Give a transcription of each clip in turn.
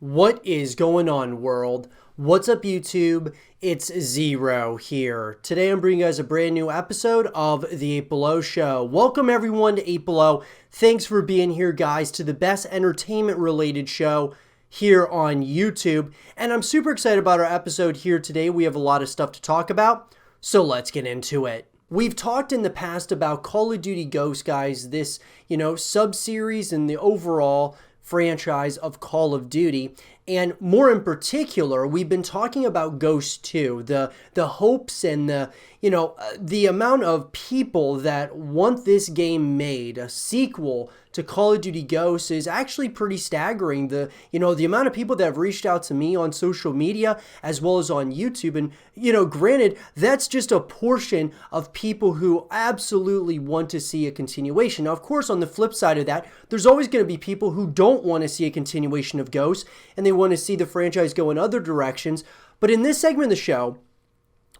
What is going on, world? What's up, YouTube? It's Zero here. Today I'm bringing you guys a brand new episode of The 8 Below Show. Welcome everyone to 8 Below. Thanks for being here, guys, to the best entertainment-related show here on YouTube. And I'm super excited about our episode here today. We have a lot of stuff to talk about, so let's get into it. We've talked in the past about Call of Duty Ghosts, guys, this, sub-series and the overall franchise of Call of Duty, and more in particular, we've been talking about Ghosts 2, the hopes and the amount of people that want this game made. A sequel to Call of Duty Ghosts is actually pretty staggering. The amount of people that have reached out to me on social media as well as on YouTube, and granted, that's just a portion of people who absolutely want to see a continuation. Now, of course, on the flip side of that, there's always going to be people who don't want to see a continuation of Ghosts and they want to see the franchise go in other directions. But in this segment of the show,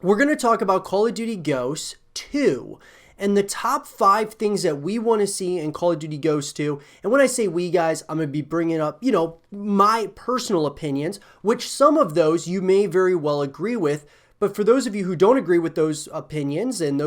we're going to talk about Call of Duty Ghosts 2 and the top 5 things that we want to see in Call of Duty Ghosts 2. And when I say we, guys, I'm going to be bringing up, my personal opinions, which some of those you may very well agree with. But for those of you who don't agree with those opinions and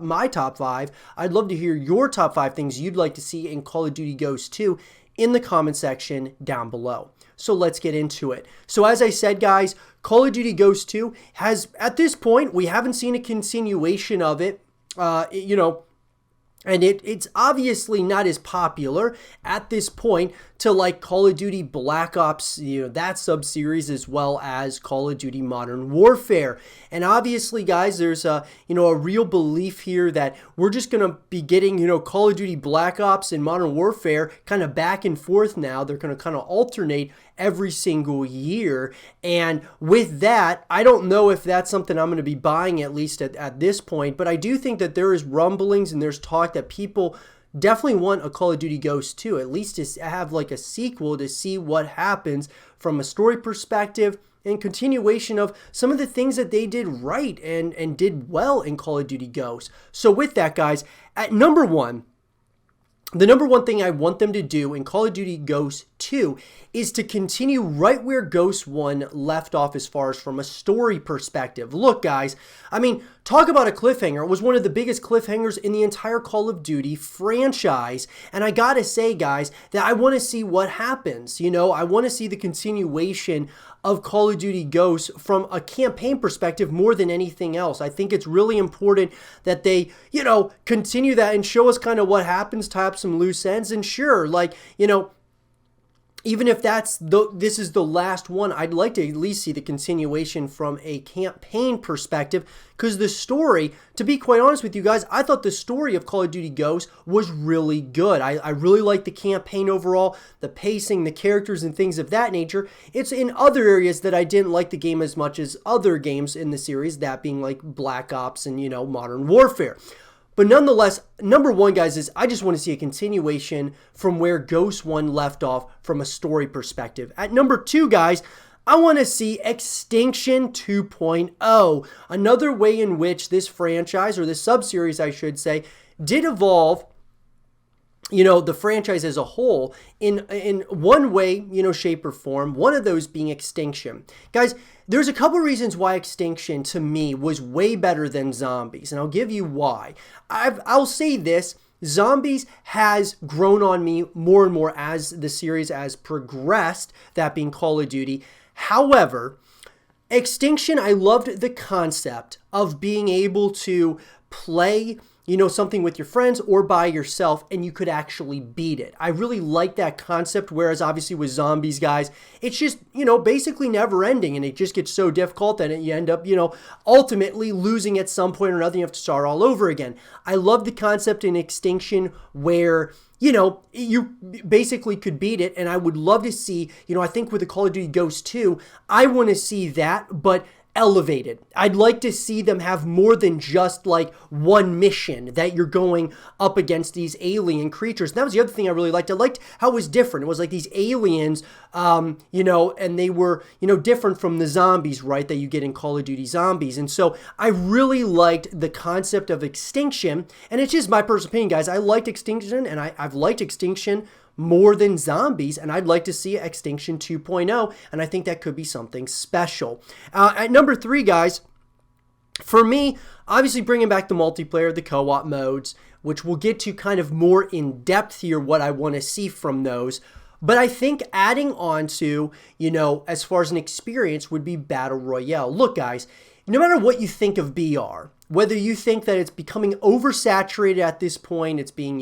my top 5, I'd love to hear your top 5 things you'd like to see in Call of Duty Ghosts 2 in the comment section down below. So let's get into it. So as I said, guys, Call of Duty Ghosts 2 has, at this point, we haven't seen a continuation of it, and it's obviously not as popular at this point to like Call of Duty Black Ops, that sub-series, as well as Call of Duty Modern Warfare. And obviously, guys, there's a real belief here that we're just going to be getting, Call of Duty Black Ops and Modern Warfare kind of back and forth now. They're going to kind of alternate every single year. And with that, I don't know if that's something I'm going to be buying, at least at this point, but I do think that there is rumblings and there's talk that people definitely want a Call of Duty Ghosts 2, at least to have like a sequel to see what happens from a story perspective and continuation of some of the things that they did right and did well in Call of Duty Ghosts. So with that, guys, at number 1, the number 1 thing I want them to do in Call of Duty Ghosts 2 is to continue right where Ghosts 1 left off as far as from a story perspective. Look, guys, talk about a cliffhanger. It was one of the biggest cliffhangers in the entire Call of Duty franchise. And I gotta say, guys, that I want to see what happens. I want to see the continuation of Call of Duty Ghosts from a campaign perspective more than anything else. I think it's really important that they, continue that and show us kind of what happens, tie up some loose ends. And sure, even if this is the last one, I'd like to at least see the continuation from a campaign perspective, because the story, to be quite honest with you guys, I thought the story of Call of Duty Ghosts was really good. I really liked the campaign overall, the pacing, the characters, and things of that nature. It's in other areas that I didn't like the game as much as other games in the series, that being like Black Ops and, Modern Warfare. But nonetheless, number 1, guys, is I just want to see a continuation from where Ghosts 1 left off from a story perspective. At number 2, guys, I want to see Extinction 2.0. Another way in which this franchise, or this sub-series, I should say, did evolve the franchise as a whole in one way, shape or form, one of those being Extinction. Guys, there's a couple reasons why Extinction, to me, was way better than Zombies, and I'll give you why. I'll say this. Zombies has grown on me more and more as the series has progressed, that being Call of Duty. However, Extinction, I loved the concept of being able to play something with your friends or by yourself, and you could actually beat it. I really like that concept, whereas obviously with Zombies, guys, it's just, basically never ending, and it just gets so difficult that you end up, ultimately losing at some point or another. You have to start all over again. I love the concept in Extinction where you basically could beat it, and I would love to see, I think with the Call of Duty Ghosts 2, I want to see that, but elevated. I'd like to see them have more than just like one mission that you're going up against these alien creatures. And that was the other thing I really liked. I liked how it was different. It was like these aliens, and they were, different from the zombies, right, that you get in Call of Duty Zombies. And so I really liked the concept of Extinction, and it's just my personal opinion, guys. I liked Extinction, and I've liked Extinction more than zombies, and I'd like to see Extinction 2.0, and I think that could be something special. At number 3, guys, for me, obviously bringing back the multiplayer, the co-op modes, which we'll get to kind of more in depth here, what I want to see from those. But I think adding on to, as far as an experience would be Battle Royale. Look, guys, no matter what you think of BR, whether you think that it's becoming oversaturated at this point, it's being,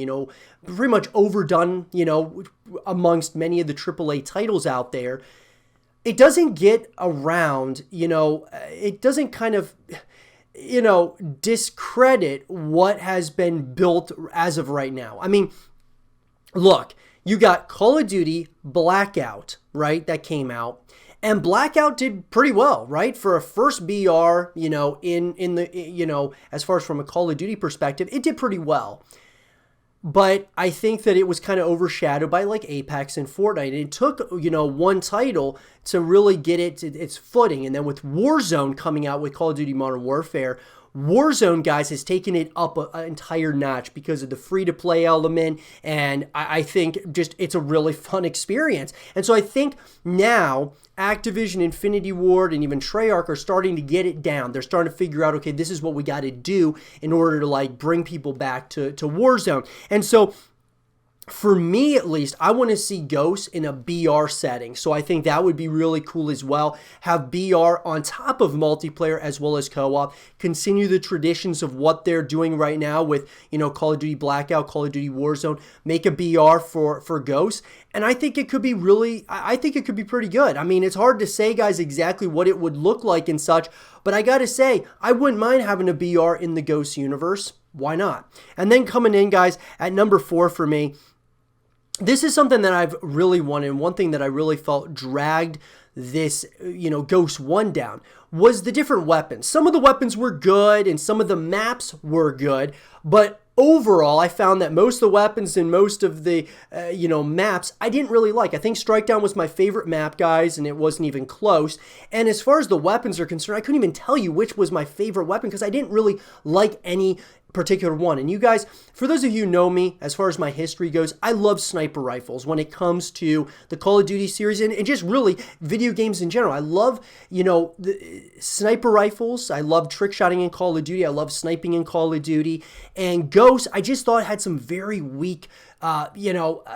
pretty much overdone, amongst many of the AAA titles out there, it doesn't get around, it doesn't kind of, discredit what has been built as of right now. I mean, look, you got Call of Duty Blackout, right, that came out. And Blackout did pretty well, right? For a first BR, in the, as far as from a Call of Duty perspective, it did pretty well. But I think that it was kind of overshadowed by like Apex and Fortnite. And it took, one title to really get it to its footing. And then with Warzone coming out with Call of Duty Modern Warfare, Warzone, guys, has taken it up an entire notch because of the free-to-play element, and I think just it's a really fun experience. And so I think now Activision, Infinity Ward, and even Treyarch are starting to get it down. They're starting to figure out, okay, this is what we got to do in order to like bring people back to Warzone. And so for me, at least, I want to see Ghosts in a BR setting. So I think that would be really cool as well. Have BR on top of multiplayer as well as co-op. Continue the traditions of what they're doing right now with, Call of Duty Blackout, Call of Duty Warzone. Make a BR for Ghosts. And I think it could be I think it could be pretty good. I mean, it's hard to say, guys, exactly what it would look like and such. But I got to say, I wouldn't mind having a BR in the Ghosts universe. Why not? And then coming in, guys, at number 4 for me, this is something that I've really wanted, and one thing that I really felt dragged this, Ghost 1 down was the different weapons. Some of the weapons were good, and some of the maps were good, but overall, I found that most of the weapons and most of the, maps I didn't really like. I think Strikedown was my favorite map, guys, and it wasn't even close. And as far as the weapons are concerned, I couldn't even tell you which was my favorite weapon because I didn't really like any particular one. And you guys, for those of you who know me, as far as my history goes, I love sniper rifles when it comes to the Call of Duty series and just really video games in general. I love, the sniper rifles. I love trick shotting in Call of Duty. I love sniping in Call of Duty. And Ghost, I just thought had some very weak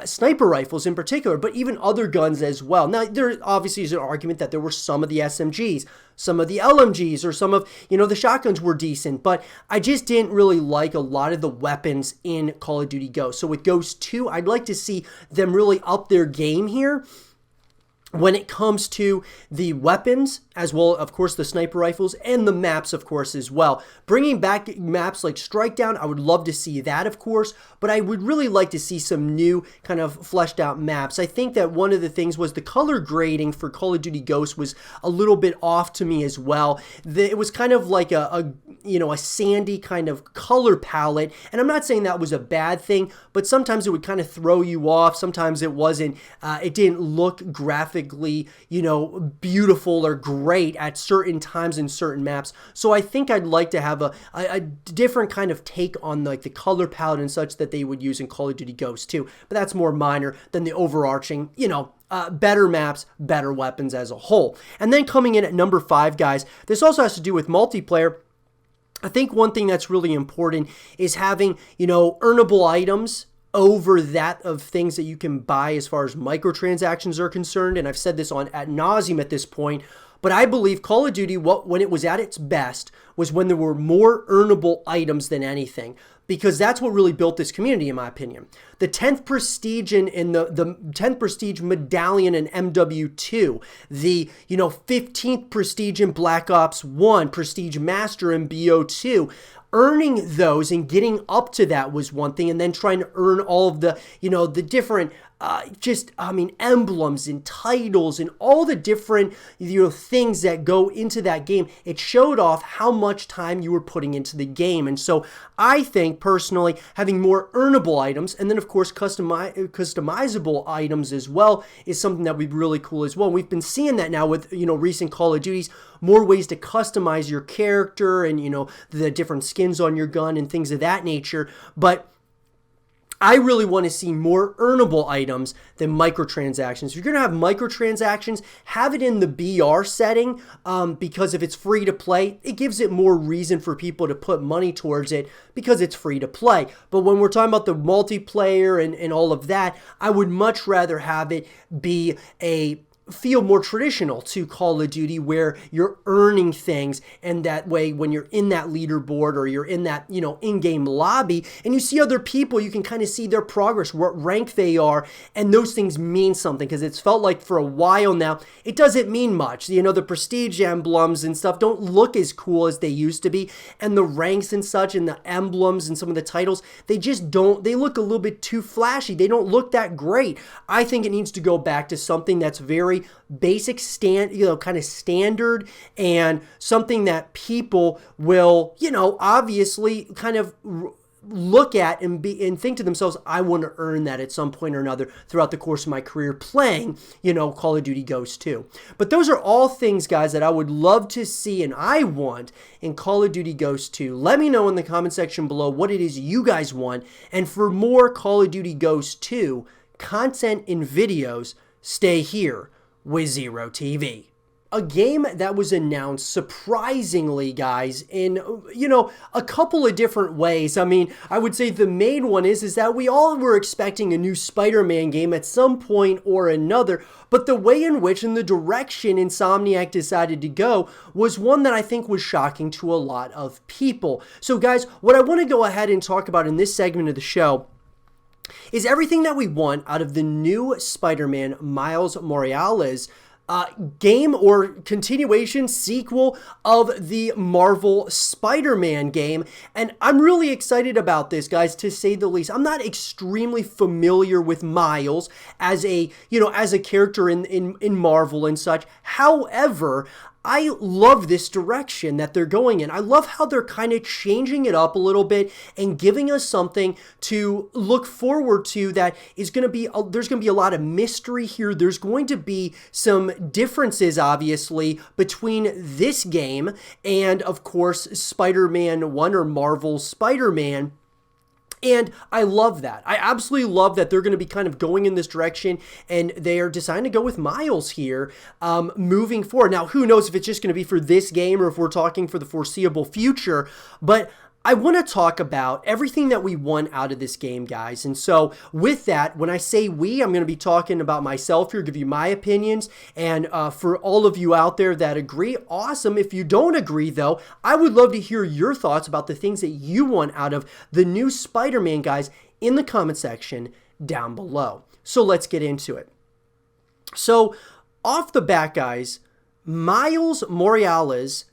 sniper rifles in particular, but even other guns as well. Now, there obviously is an argument that there were some of the SMGs, some of the LMGs, or some of, the shotguns were decent, but I just didn't really like a lot of the weapons in Call of Duty Ghost. So with Ghost 2, I'd like to see them really up their game here when it comes to the weapons, as well, of course, the sniper rifles, and the maps, of course, as well. Bringing back maps like Strikedown, I would love to see that, of course, but I would really like to see some new kind of fleshed out maps. I think that one of the things was the color grading for Call of Duty Ghosts was a little bit off to me as well. It was kind of like a sandy kind of color palette, and I'm not saying that was a bad thing, but sometimes it would kind of throw you off. Sometimes it wasn't, it didn't look graphically, beautiful or great at certain times in certain maps. So I think I'd like to have a different kind of take on like the color palette and such that they would use in Call of Duty Ghosts too. But that's more minor than the overarching, better maps, better weapons as a whole. And then coming in at number 5, guys, this also has to do with multiplayer. I think one thing that's really important is having, earnable items over that of things that you can buy as far as microtransactions are concerned. And I've said this on ad nauseum at this point, but I believe Call of Duty, when it was at its best, was when there were more earnable items than anything, because that's what really built this community, in my opinion. The 10th Prestige in the 10th Prestige Medallion in MW2, the 15th Prestige in Black Ops 1, Prestige Master in BO2, earning those and getting up to that was one thing, and then trying to earn all of the, the different emblems and titles and all the different, things that go into that game. It showed off how much time you were putting into the game. And so I think personally having more earnable items, and then of course customizable items as well, is something that would be really cool as well. We've been seeing that now with, recent Call of Duties, more ways to customize your character and, the different skins on your gun and things of that nature. But I really want to see more earnable items than microtransactions. If you're going to have microtransactions, have it in the BR setting, because if it's free to play, it gives it more reason for people to put money towards it because it's free to play. But when we're talking about the multiplayer and all of that, I would much rather have it be feel more traditional to Call of Duty, where you're earning things, and that way when you're in that leaderboard or you're in that, in-game lobby and you see other people, you can kind of see their progress, what rank they are, and those things mean something, because it's felt like for a while now it doesn't mean much. The prestige emblems and stuff don't look as cool as they used to be, and the ranks and such and the emblems and some of the titles, they look a little bit too flashy. They don't look that great. I think it needs to go back to something that's very basic, kind of standard, and something that people will, obviously kind of look at and think to themselves, I want to earn that at some point or another throughout the course of my career playing, Call of Duty Ghosts 2. But those are all things, guys, that I would love to see and I want in Call of Duty Ghosts 2. Let me know in the comment section below what it is you guys want. And for more Call of Duty Ghosts 2 content and videos, stay here with Zero TV. A game that was announced surprisingly, guys, in, a couple of different ways. I mean, I would say the main one is that we all were expecting a new Spider-Man game at some point or another, but the way in which and the direction Insomniac decided to go was one that I think was shocking to a lot of people. So, guys, what I want to go ahead and talk about in this segment of the show is everything that we want out of the new Spider-Man Miles Morales game, or continuation, sequel of the Marvel Spider-Man game. And I'm really excited about this, guys, to say the least. I'm not extremely familiar with Miles as a character in Marvel and such. However, I love this direction that they're going in. I love how they're kind of changing it up a little bit and giving us something to look forward to that is going to be, there's going to be a lot of mystery here. There's going to be some differences, obviously, between this game and, of course, Spider-Man 1 or Marvel's Spider-Man. And I love that. I absolutely love that they're going to be kind of going in this direction, and they are deciding to go with Miles here moving forward. Now, who knows if it's just going to be for this game or if we're talking for the foreseeable future, but I want to talk about everything that we want out of this game, guys. And so with that, when I say we, I'm going to be talking about myself here, give you my opinions. And for all of you out there that agree, awesome. If you don't agree, though, I would love to hear your thoughts about the things that you want out of the new Spider-Man, guys, in the comment section down below. So let's get into it. So off the bat, guys, Miles Morales,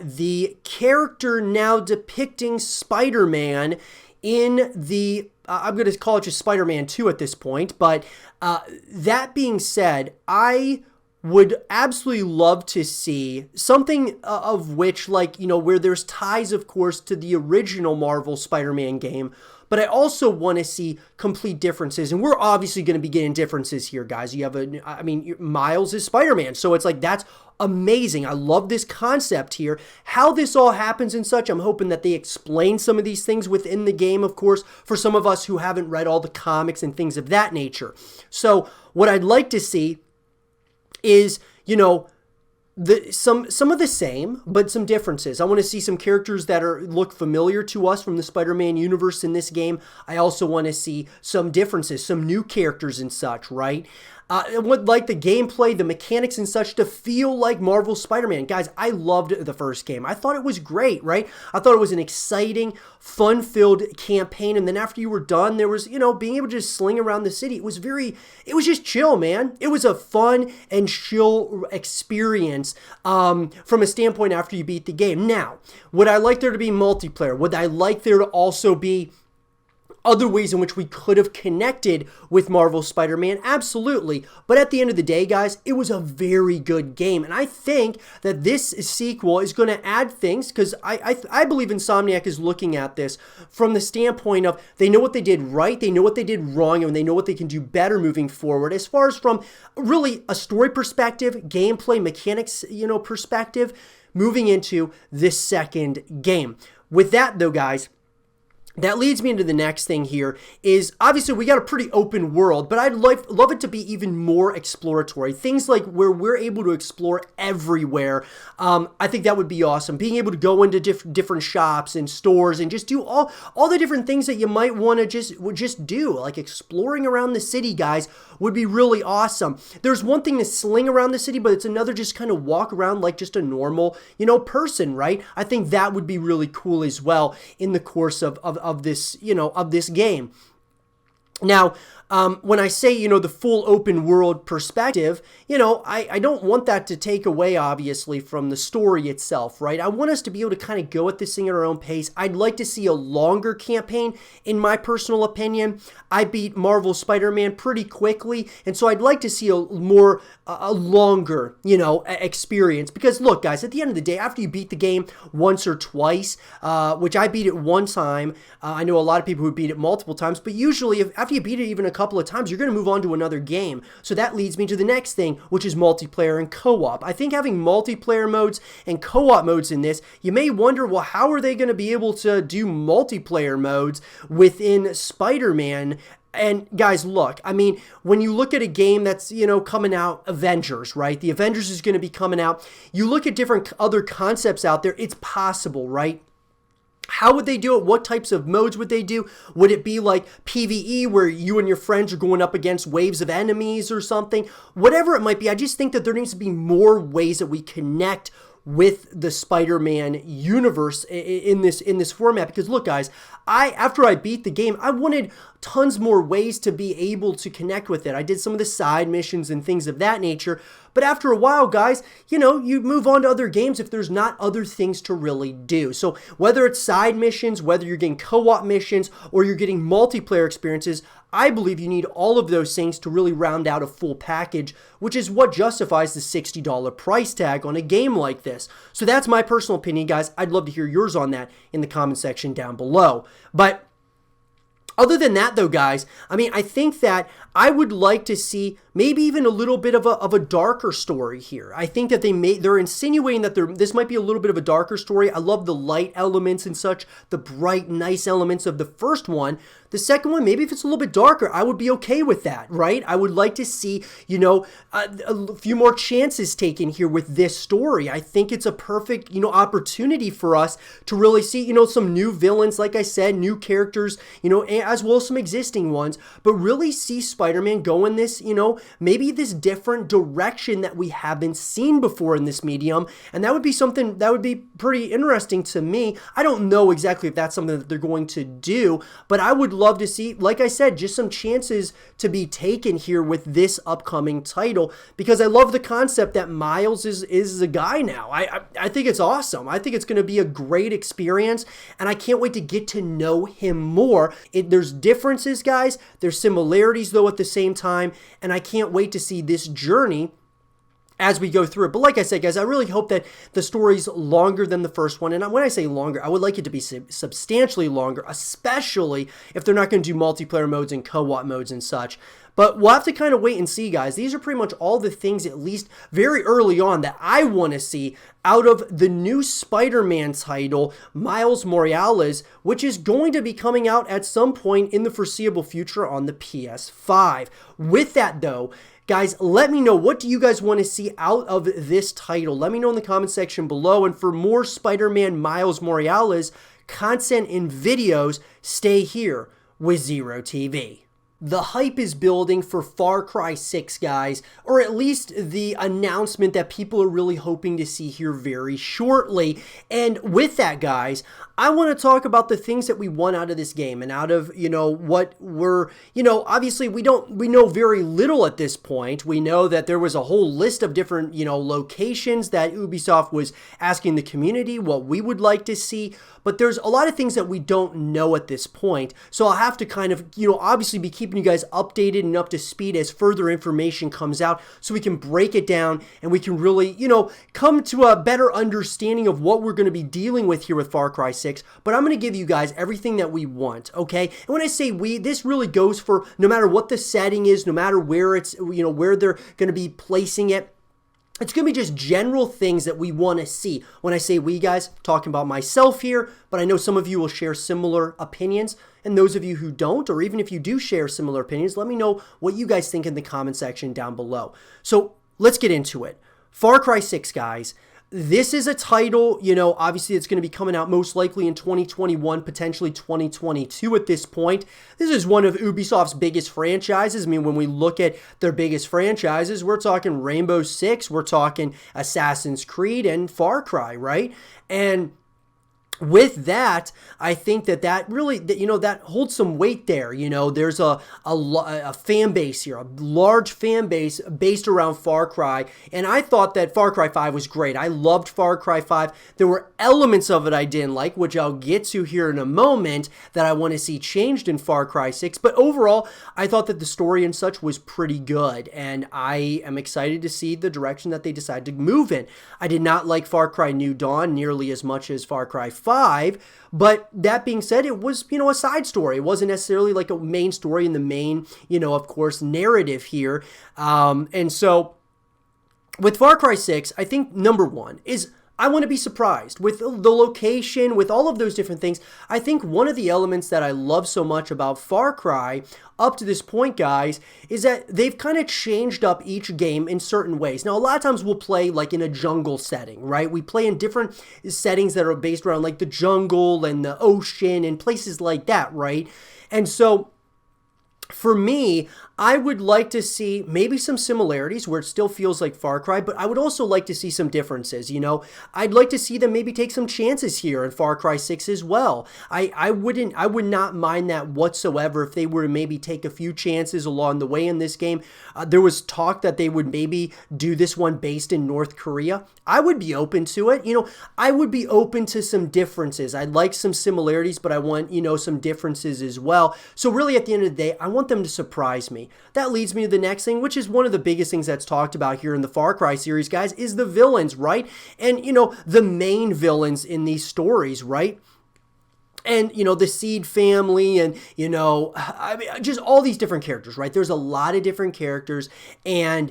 the character now depicting Spider-Man in the, I'm going to call it just Spider-Man 2 at this point, but that being said, I would absolutely love to see something of which, where there's ties, of course, to the original Marvel Spider-Man game, but I also want to see complete differences. And we're obviously going to be getting differences here, guys. You have Miles is Spider-Man. So it's like, that's amazing. I love this concept here. How this all happens and such, I'm hoping that they explain some of these things within the game, of course, for some of us who haven't read all the comics and things of that nature. So what I'd like to see is, some of the same, but some differences. I want to see some characters that look familiar to us from the Spider-Man universe in this game. I also want to see some differences, some new characters and such, right? I would like the gameplay, the mechanics and such to feel like Marvel Spider-Man. Guys, I loved the first game. I thought it was great, right? I thought it was an exciting, fun-filled campaign. And then after you were done, there was, being able to just sling around the city. It was just chill, man. It was a fun and chill experience from a standpoint after you beat the game. Now, would I like there to be multiplayer? Would I like there to also be other ways in which we could have connected with Marvel Spider-Man? Absolutely. But at the end of the day, guys, it was a very good game. And I think that this sequel is going to add things, because I believe Insomniac is looking at this from the standpoint of they know what they did right, they know what they did wrong, and they know what they can do better moving forward. As far as from really a story perspective, gameplay, mechanics, perspective, moving into this second game. With that, though, guys, That leads me into the next thing here is obviously we got a pretty open world, but I'd love it to be even more exploratory. Things like where we're able to explore everywhere. I think that would be awesome. Being able to go into different shops and stores and just do all the different things that you might want to just do. Like exploring around the city, guys, would be really awesome. There's one thing to sling around the city, but it's another just kind of walk around like just a normal, person, right? I think that would be really cool as well in the course of this, of this game. Now, when I say, the full open world perspective, I don't want that to take away, obviously, from the story itself, right? I want us to be able to kind of go at this thing at our own pace. I'd like to see a longer campaign, in my personal opinion. I beat Marvel Spider-Man pretty quickly, and so I'd like to see a longer, experience. Because look, guys, at the end of the day, after you beat the game once or twice, which I beat it one time, I know a lot of people who beat it multiple times, but usually after you beat it even a couple of times, you're going to move on to another game. So that leads me to the next thing, which is multiplayer and co-op. I think having multiplayer modes and co-op modes in this, you may wonder, well, how are they going to be able to do multiplayer modes within Spider-Man? And guys, look, I mean, when you look at a game that's, coming out, Avengers, right? The Avengers is going to be coming out. You look at different other concepts out there, it's possible, right? How would they do it? What types of modes would they do? Would it be like PvE where you and your friends are going up against waves of enemies or something? Whatever it might be, I just think that there needs to be more ways that we connect with the Spider-Man universe in this format. Because look, guys, after I beat the game, I wanted tons more ways to be able to connect with it. I did some of the side missions and things of that nature. But after a while, guys, you move on to other games if there's not other things to really do. So whether it's side missions, whether you're getting co-op missions, or you're getting multiplayer experiences, I believe you need all of those things to really round out a full package, which is what justifies the $60 price tag on a game like this. So that's my personal opinion, guys. I'd love to hear yours on that in the comment section down below. But other than that, though, guys, I mean, I think that I would like to see maybe even a little bit of a darker story here. I think that they're insinuating that this might be a little bit of a darker story. I love the light elements and such, the bright, nice elements of the first one. The second one, maybe if it's a little bit darker, I would be okay with that, right? I would like to see, a few more chances taken here with this story. I think it's a perfect, opportunity for us to really see, some new villains, like I said, new characters, as well as some existing ones, but really see Spider-Man go in this, maybe this different direction that we haven't seen before in this medium. And that would be something that would be pretty interesting to me. I don't know exactly if that's something that they're going to do, but I would love to see, like I said, just some chances to be taken here with this upcoming title, because I love the concept that Miles is a guy now. I think it's awesome. I think it's going to be a great experience, and I can't wait to get to know him more. There's differences, guys. There's similarities, though, at the same time, and I can't wait to see this journey as we go through it. But like I said, guys, I really hope that the story's longer than the first one. And when I say longer, I would like it to be substantially longer, especially if they're not going to do multiplayer modes and co-op modes and such. But we'll have to kind of wait and see, guys. These are pretty much all the things, at least very early on, that I want to see out of the new Spider-Man title, Miles Morales, which is going to be coming out at some point in the foreseeable future on the PS5. With that, though, guys, let me know, what do you guys want to see out of this title? Let me know in the comment section below. And for more Spider-Man Miles Morales content and videos, stay here with Zero TV. The hype is building for Far Cry 6, guys, or at least the announcement that people are really hoping to see here very shortly. And with that, guys, I want to talk about the things that we want out of this game and out of, what we're, obviously we know very little at this point. We know that there was a whole list of different, locations that Ubisoft was asking the community what we would like to see, but there's a lot of things that we don't know at this point. So I'll have to kind of, obviously be keeping you guys updated and up to speed as further information comes out, so we can break it down and we can really, come to a better understanding of what we're going to be dealing with here with Far Cry 6. But I'm going to give you guys everything that we want, okay? And when I say we, this really goes for no matter what the setting is, no matter where it's, where they're going to be placing it. It's going to be just general things that we want to see. When I say we, guys, I'm talking about myself here, but I know some of you will share similar opinions. And those of you who don't, or even if you do share similar opinions, let me know what you guys think in the comment section down below. So let's get into it. Far Cry 6, guys. This is a title, obviously it's going to be coming out most likely in 2021, potentially 2022 at this point. This is one of Ubisoft's biggest franchises. I mean, when we look at their biggest franchises, we're talking Rainbow Six, we're talking Assassin's Creed and Far Cry, right? And with that, I think that really, that holds some weight there. There's a fan base here, a large fan base based around Far Cry. And I thought that Far Cry 5 was great. I loved Far Cry 5. There were elements of it I didn't like, which I'll get to here in a moment, that I want to see changed in Far Cry 6. But overall, I thought that the story and such was pretty good. And I am excited to see the direction that they decide to move in. I did not like Far Cry New Dawn nearly as much as Far Cry 5. But that being said, it was, a side story. It wasn't necessarily like a main story in the main, of course, narrative here. And so with Far Cry 6, I think number one is I want to be surprised with the location, with all of those different things. I think one of the elements that I love so much about Far Cry up to this point, guys, is that they've kind of changed up each game in certain ways. Now, a lot of times we'll play like in a jungle setting, right? We play in different settings that are based around like the jungle and the ocean and places like that, right? And so for me, I would like to see maybe some similarities where it still feels like Far Cry, but I would also like to see some differences, I'd like to see them maybe take some chances here in Far Cry 6 as well. I would not mind that whatsoever if they were to maybe take a few chances along the way in this game. There was talk that they would maybe do this one based in North Korea. I would be open to it. I would be open to some differences. I'd like some similarities, but I want, some differences as well. So really at the end of the day, I want them to surprise me. That leads me to the next thing, which is one of the biggest things that's talked about here in the Far Cry series, guys, is the villains, right? And, the main villains in these stories, right? And, the Seed family and, just all these different characters, right? There's a lot of different characters. And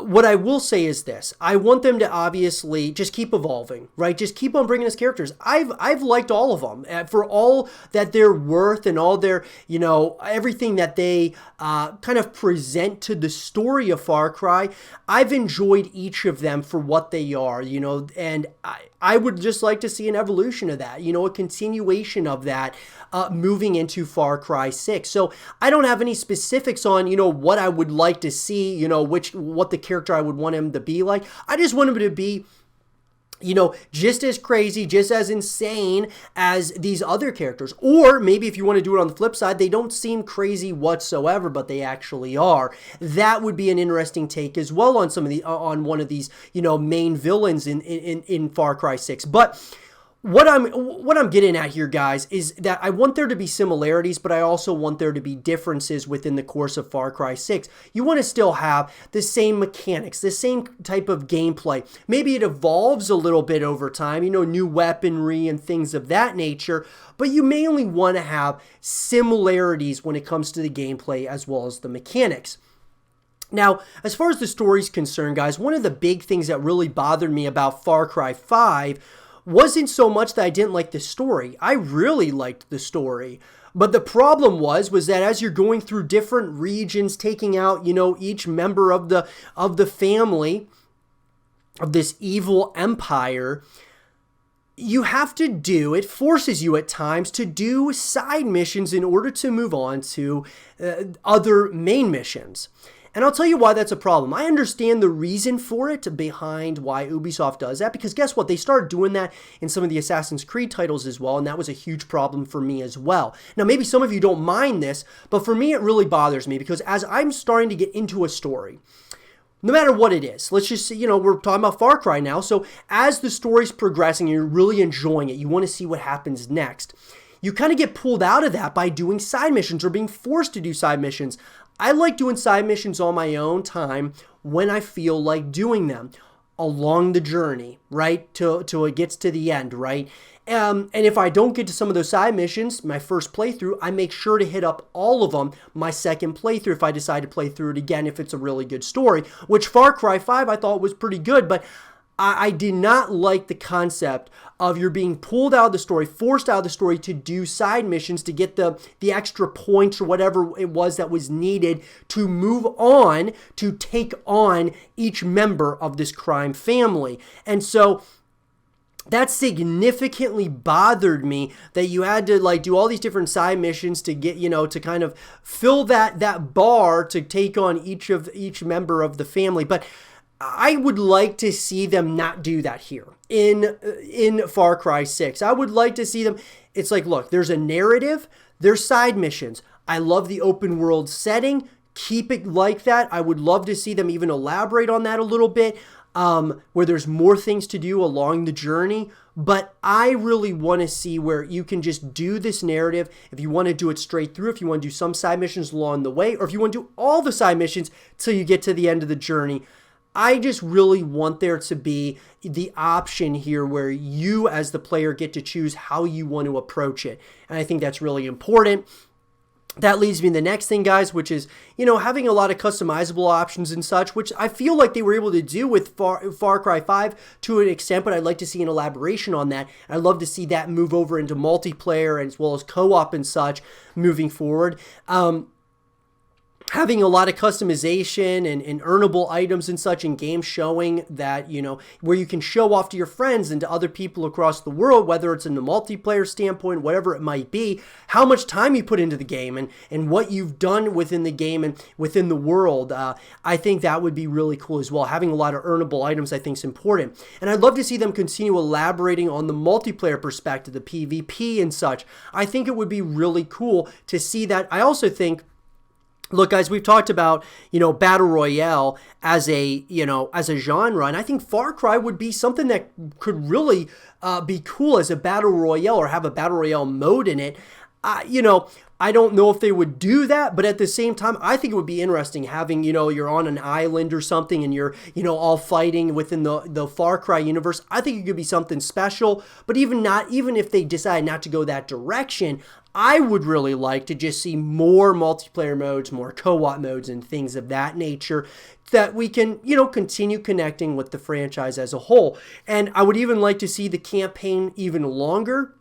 what I will say is this. I want them to obviously just keep evolving, right? Just keep on bringing us characters. I've liked all of them for all that they're worth and all their, everything that they kind of present to the story of Far Cry. I've enjoyed each of them for what they are, and I would just like to see an evolution of that, a continuation of that moving into Far Cry 6. So I don't have any specifics on, what I would like to see, what the character I would want him to be like. I just want him to be just as crazy, just as insane as these other characters. Or maybe if you want to do it on the flip side, they don't seem crazy whatsoever, but they actually are. That would be an interesting take as well on on one of these, main villains in Far Cry 6. But what I'm getting at here, guys, is that I want there to be similarities, but I also want there to be differences within the course of Far Cry 6. You want to still have the same mechanics, the same type of gameplay. Maybe it evolves a little bit over time, new weaponry and things of that nature, but you mainly want to have similarities when it comes to the gameplay as well as the mechanics. Now, as far as the story's concerned, guys, one of the big things that really bothered me about Far Cry 5 wasn't so much that I didn't like the story. I really liked the story. But the problem was that as you're going through different regions, taking out, each member of the family of this evil empire, it forces you at times to do side missions in order to move on to other main missions. And I'll tell you why that's a problem. I understand the reason for it behind why Ubisoft does that, because guess what? They started doing that in some of the Assassin's Creed titles as well, and that was a huge problem for me as well. Now, maybe some of you don't mind this, but for me, it really bothers me because as I'm starting to get into a story, no matter what it is, let's just say, we're talking about Far Cry now, so as the story's progressing and you're really enjoying it, you want to see what happens next. You kind of get pulled out of that by doing side missions or being forced to do side missions. I like doing side missions on my own time when I feel like doing them. along the journey, right? Till it gets to the end, right? And if I don't get to some of those side missions, my first playthrough, I make sure to hit up all of them my second playthrough if I decide to play through it again if it's a really good story, which Far Cry 5 I thought was pretty good, but I did not like the concept of you're being pulled out of the story, forced out of the story to do side missions to get the extra points or whatever it was that was needed to move on, to take on each member of this crime family. And so that significantly bothered me that you had to like do all these different side missions to get, to kind of fill that bar to take on each member of the family. But I would like to see them not do that here in Far Cry 6. I would like to see them. It's like, look, there's a narrative, there's side missions. I love the open world setting. Keep it like that. I would love to see them even elaborate on that a little bit, where there's more things to do along the journey. But I really want to see where you can just do this narrative. If you want to do it straight through, if you want to do some side missions along the way, or if you want to do all the side missions till you get to the end of the journey. I just really want there to be the option here where you as the player get to choose how you want to approach it. And I think that's really important. That leads me to the next thing, guys, which is, having a lot of customizable options and such, which I feel like they were able to do with Far Cry 5 to an extent, but I'd like to see an elaboration on that. I'd love to see that move over into multiplayer as well as co-op and such moving forward. Having a lot of customization and earnable items and such in games showing that, where you can show off to your friends and to other people across the world, whether it's in the multiplayer standpoint, whatever it might be, how much time you put into the game and what you've done within the game and within the world. I think that would be really cool as well. Having a lot of earnable items, I think, is important. And I'd love to see them continue elaborating on the multiplayer perspective, the PvP and such. I think it would be really cool to see that. I also think, look, guys, we've talked about, Battle Royale as a genre, and I think Far Cry would be something that could really be cool as a Battle Royale or have a Battle Royale mode in it. I don't know if they would do that, but at the same time, I think it would be interesting having, you're on an island or something and you're, all fighting within the Far Cry universe. I think it could be something special, but even if they decide not to go that direction, I would really like to just see more multiplayer modes, more co-op modes and things of that nature that we can, continue connecting with the franchise as a whole. And I would even like to see the campaign even longer.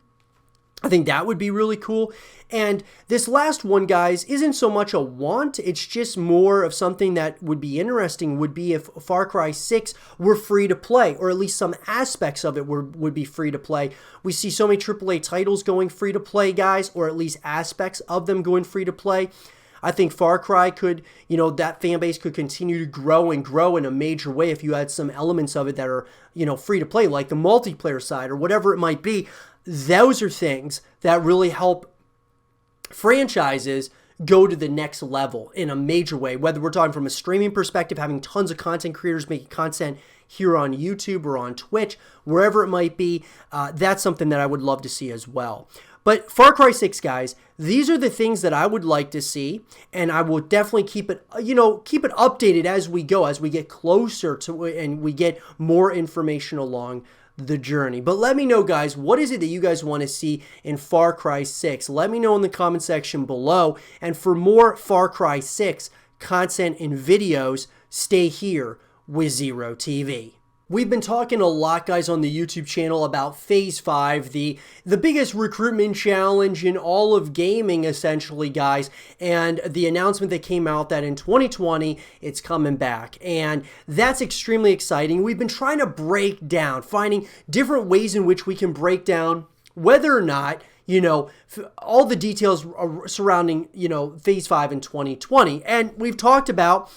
I think that would be really cool. And this last one, guys, isn't so much a want. It's just more of something that would be interesting would be if Far Cry 6 were free to play, or at least some aspects of it would be free to play. We see so many AAA titles going free to play, guys, or at least aspects of them going free to play. I think Far Cry could, that fan base could continue to grow in a major way if you had some elements of it that are, free to play, like the multiplayer side or whatever it might be. Those are things that really help franchises go to the next level in a major way, whether we're talking from a streaming perspective, having tons of content creators making content here on YouTube or on Twitch, wherever it might be. That's something that I would love to see as well. But Far Cry 6, guys, these are the things that I would like to see, and I will definitely keep it updated as we go, as we get closer to and we get more information along the journey. But let me know, guys, what is it that you guys want to see in Far Cry 6? Let me know in the comment section below. And for more Far Cry 6 content and videos, stay here with Zero TV. We've been talking a lot, guys, on the YouTube channel about Phase 5, the biggest recruitment challenge in all of gaming, essentially, guys, and the announcement that came out that in 2020, it's coming back, and that's extremely exciting. We've been trying to break down, finding different ways in which we can break down whether or not, all the details surrounding, Phase 5 in 2020, and we've talked about,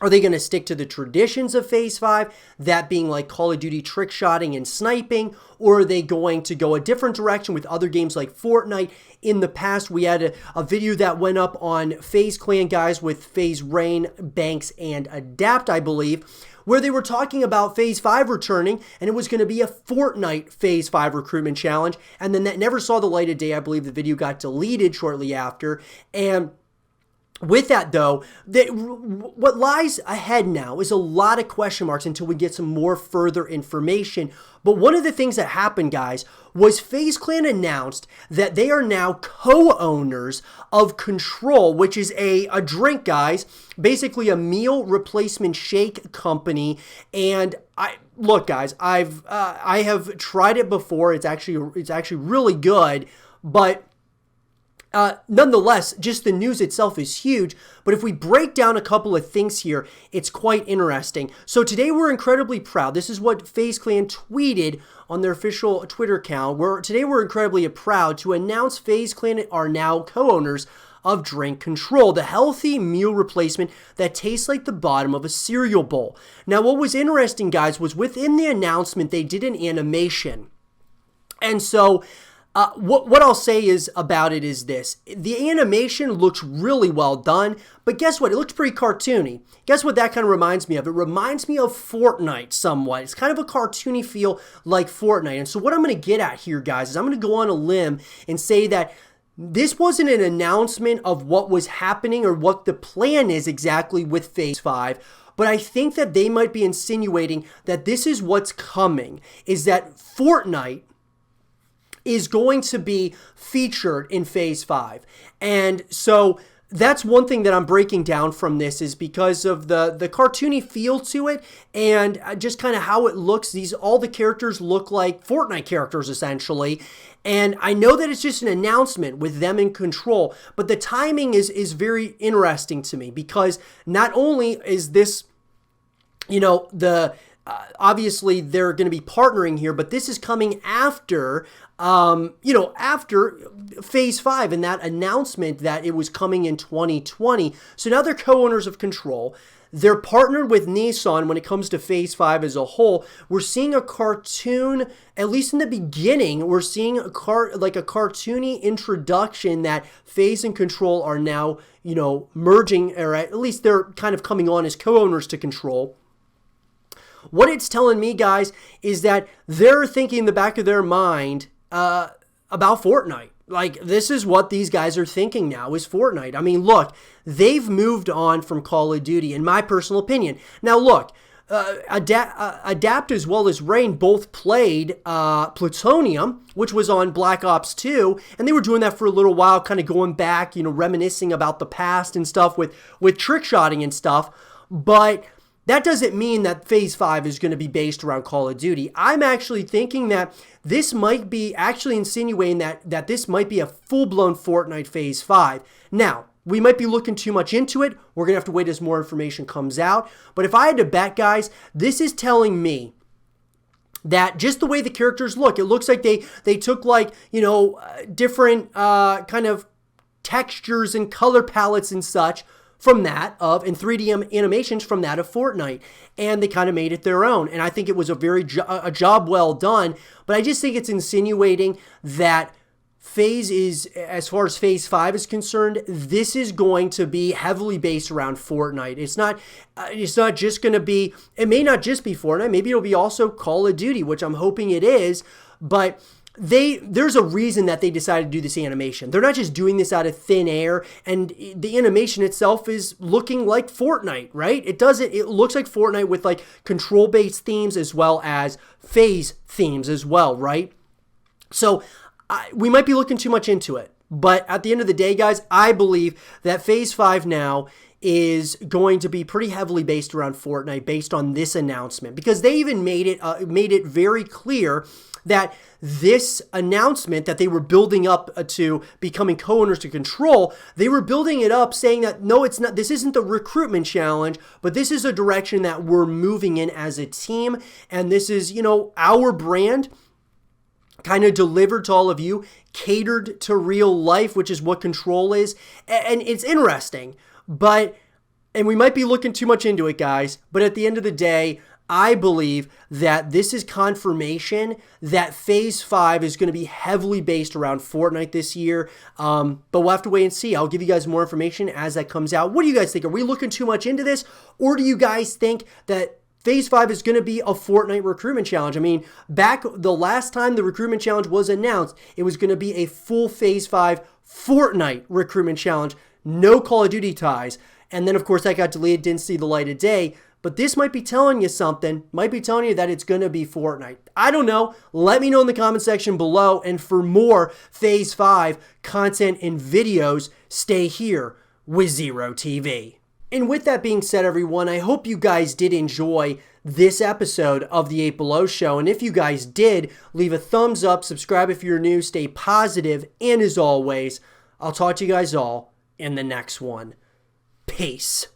are they going to stick to the traditions of Phase 5, that being like Call of Duty trick shotting and sniping, or are they going to go a different direction with other games like Fortnite? In the past, we had a video that went up on FaZe Clan, guys, with FaZe Rain, Banks, and Adapt, I believe, where they were talking about Phase 5 returning, and it was going to be a Fortnite Phase 5 recruitment challenge, and then that never saw the light of day. I believe the video got deleted shortly after, and With that, though, what lies ahead now is a lot of question marks until we get some more further information. But one of the things that happened, guys, was FaZe Clan announced that they are now co-owners of Control, which is a drink, guys, basically a meal replacement shake company. And look, guys, I have tried it before. It's actually really good, but nonetheless, just the news itself is huge. But if we break down a couple of things here, it's quite interesting. So today we're incredibly proud. This is what FaZe Clan tweeted on their official Twitter account. Today we're incredibly proud to announce FaZe Clan are now co-owners of Drink Control, the healthy meal replacement that tastes like the bottom of a cereal bowl. Now, what was interesting, guys, was within the announcement, they did an animation. And so what I'll say is about it is this. The animation looks really well done, but guess what? It looks pretty cartoony. Guess what that kind of reminds me of? It reminds me of Fortnite somewhat. It's kind of a cartoony feel like Fortnite. And so what I'm going to get at here, guys, is I'm going to go on a limb and say that this wasn't an announcement of what was happening or what the plan is exactly with Phase 5, but I think that they might be insinuating that this is what's coming, is that Fortnite is going to be featured in Phase 5. And so that's one thing that I'm breaking down from this, is because of the cartoony feel to it and just kind of how it looks. All the characters look like Fortnite characters essentially. And I know that it's just an announcement with them in Control, but the timing is very interesting to me, because not only is this, obviously they're going to be partnering here, but this is coming after, after Phase 5 and that announcement that it was coming in 2020. So now they're co-owners of Control. They're partnered with Nissan when it comes to Phase 5 as a whole. We're seeing a cartoon, at least in the beginning, we're seeing a cartoony introduction that Phase and Control are now, merging, or at least they're kind of coming on as co-owners to Control. What it's telling me, guys, is that they're thinking in the back of their mind about Fortnite. Like, this is what these guys are thinking now, is Fortnite. I mean, look, they've moved on from Call of Duty, in my personal opinion. Now, look, Adapt as well as Rain both played Plutonium, which was on Black Ops 2, and they were doing that for a little while, kind of going back, reminiscing about the past and stuff with trick-shotting and stuff. But that doesn't mean that Phase 5 is going to be based around Call of Duty. I'm actually thinking that this might be actually insinuating that this might be a full-blown Fortnite Phase 5. Now, we might be looking too much into it. We're going to have to wait as more information comes out. But if I had to bet, guys, this is telling me that just the way the characters look, it looks like they took different kind of textures and color palettes and such from that of, and 3D animations from that of Fortnite, and they kind of made it their own. And I think it was a job well done, but I just think it's insinuating that Phase is, as far as Phase 5 is concerned, this is going to be heavily based around Fortnite. It's not just going to be, it may not just be Fortnite, maybe it'll be also Call of Duty, which I'm hoping it is, but there's a reason that they decided to do this animation. They're not just doing this out of thin air, and the animation itself is looking like Fortnite, right? It looks like Fortnite with like control-based themes as well as Phase themes as well, right? So we might be looking too much into it, but at the end of the day, guys, I believe that Phase 5 now is going to be pretty heavily based around Fortnite based on this announcement, because they even made it very clear that this announcement that they were building up to becoming co-owners to Control, they were building it up saying that, no, it's not, this isn't the recruitment challenge, but this is a direction that we're moving in as a team, and this is, our brand kind of delivered to all of you, catered to real life, which is what Control is. And it's interesting, and we might be looking too much into it, guys, but at the end of the day, I believe that this is confirmation that Phase 5 is going to be heavily based around Fortnite this year, but we'll have to wait and see. I'll give you guys more information as that comes out. What do you guys think? Are we looking too much into this, or do you guys think that Phase 5 is going to be a Fortnite recruitment challenge? I mean, back the last time the recruitment challenge was announced, it was going to be a full Phase 5 Fortnite recruitment challenge. no Call of Duty ties. And then, of course, that got deleted, didn't see the light of day. But this might be telling you something. Might be telling you that it's going to be Fortnite. I don't know. Let me know in the comment section below. And for more Phase 5 content and videos, stay here with Zero TV. And with that being said, everyone, I hope you guys did enjoy this episode of the 8 Below Show. And if you guys did, leave a thumbs up, subscribe if you're new, stay positive, and as always, I'll talk to you guys all in the next one. Peace.